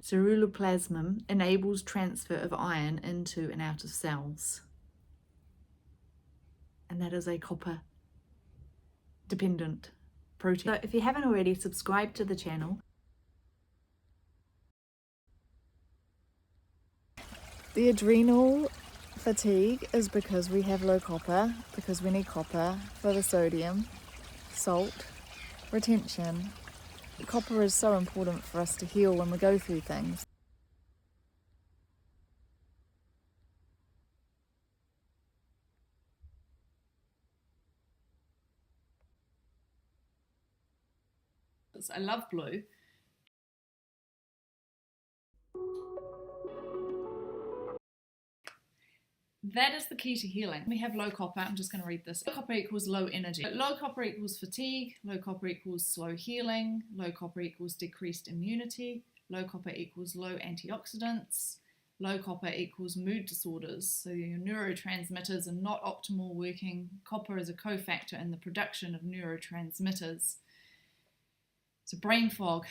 Ceruloplasmin enables transfer of iron into and out of cells. And that is a copper dependent protein. So if you haven't already, subscribe to the channel. The adrenal fatigue is because we have low copper, because we need copper for the sodium, salt, retention. Copper is so important for us to heal when we go through things. I love blue. That is the key to healing. We have low copper. I'm just going to read this. Low copper equals low energy. Low copper equals fatigue. Low copper equals slow healing. Low copper equals decreased immunity. Low copper equals low antioxidants. Low copper equals mood disorders. So your neurotransmitters are not optimal working. Copper is a cofactor in the production of neurotransmitters. So brain fog,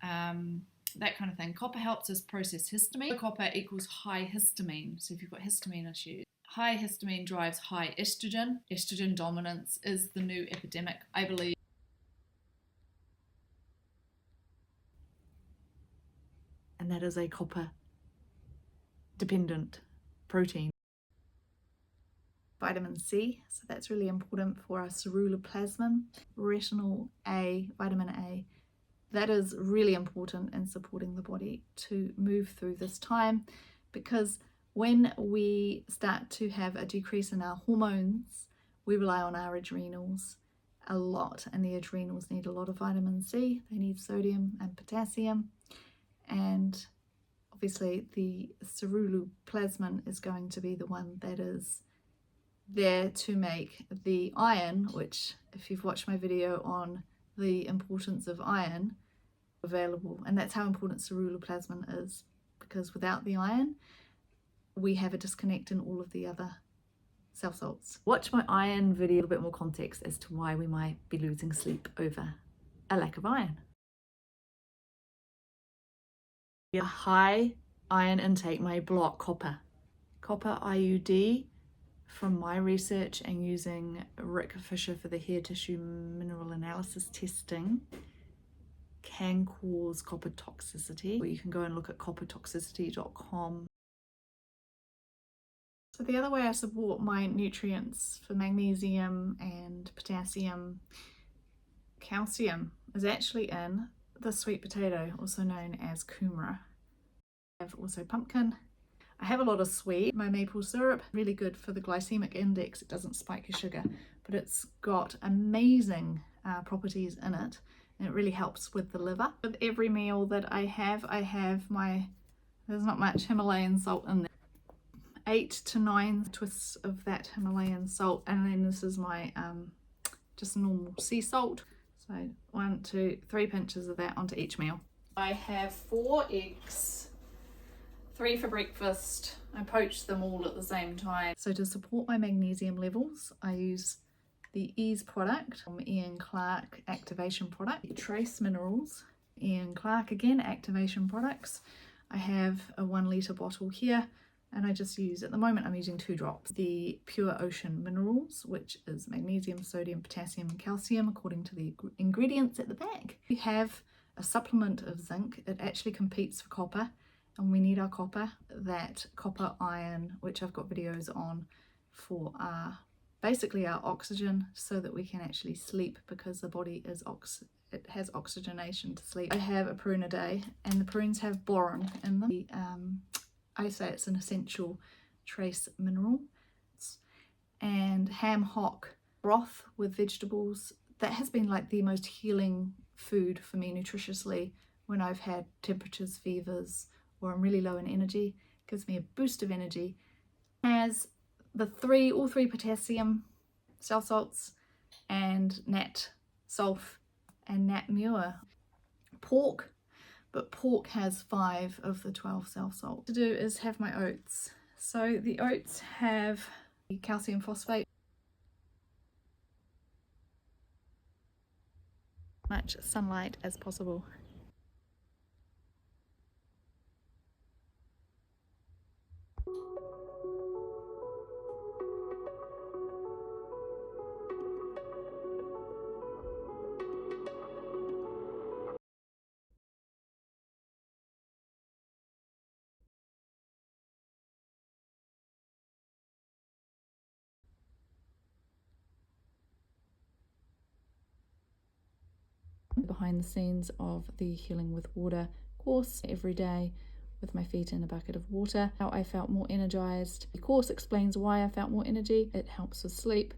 that kind of thing. Copper helps us process histamine. Low copper equals high histamine. So if you've got histamine issues, high histamine drives high estrogen. Estrogen dominance is the new epidemic, I believe. And that is a copper dependent protein. Vitamin C, so that's really important for our ceruloplasmin. Retinol A, vitamin A, that is really important in supporting the body to move through this time, because when we start to have a decrease in our hormones, we rely on our adrenals a lot, and the adrenals need a lot of vitamin C. They need sodium and potassium, and obviously the ceruloplasmin is going to be the one that is there to make the iron, which, if you've watched my video on the importance of iron, available. And that's how important ceruloplasmin is, because without the iron we have a disconnect in all of the other cell salts. Watch my iron video, a bit more context as to why we might be losing sleep over a lack of iron. A high iron intake may block copper. Copper IUD, from my research and using Rick Fisher for the hair tissue mineral analysis testing, can cause copper toxicity. Or you can go and look at coppertoxicity.com. So the other way I support my nutrients for magnesium and potassium, calcium, is actually in the sweet potato, also known as kumara. I have also pumpkin. I have a lot of sweet. My maple syrup, really good for the glycemic index. It doesn't spike your sugar, but it's got amazing properties in it, and it really helps with the liver. With every meal that I have there's not much Himalayan salt in there. 8 to 9 twists of that Himalayan salt, and then this is my just normal sea salt. So 1, 2, 3 pinches of that onto each meal. I have 4 eggs. 3 for breakfast. I poach them all at the same time. So to support my magnesium levels, I use the Ease product from Ian Clark Activation Product. Trace Minerals, Ian Clark again, Activation Products. I have a 1 litre bottle here, and I just use, at the moment I'm using 2 drops. The Pure Ocean Minerals, which is magnesium, sodium, potassium and calcium according to the ingredients at the back. We have a supplement of zinc. It actually competes for copper, and we need our copper. That copper iron, which I've got videos on, for basically our oxygen, so that we can actually sleep, because the body is it has oxygenation to sleep. I have a prune a day, and the prunes have boron in them. I say it's an essential trace mineral. And ham hock broth with vegetables, that has been like the most healing food for me nutritiously when I've had temperatures, fevers, or I'm really low in energy. It gives me a boost of energy. Has all three potassium cell salts and nat sulf and nat mure. Pork, but pork has 5 of the 12 cell salts. To do is have my oats. So the oats have calcium phosphate, much sunlight as possible. behind the scenes of the Healing with Water course every day with my feet in a bucket of water, how I felt more energized. The course explains why I felt more energy. It helps with sleep.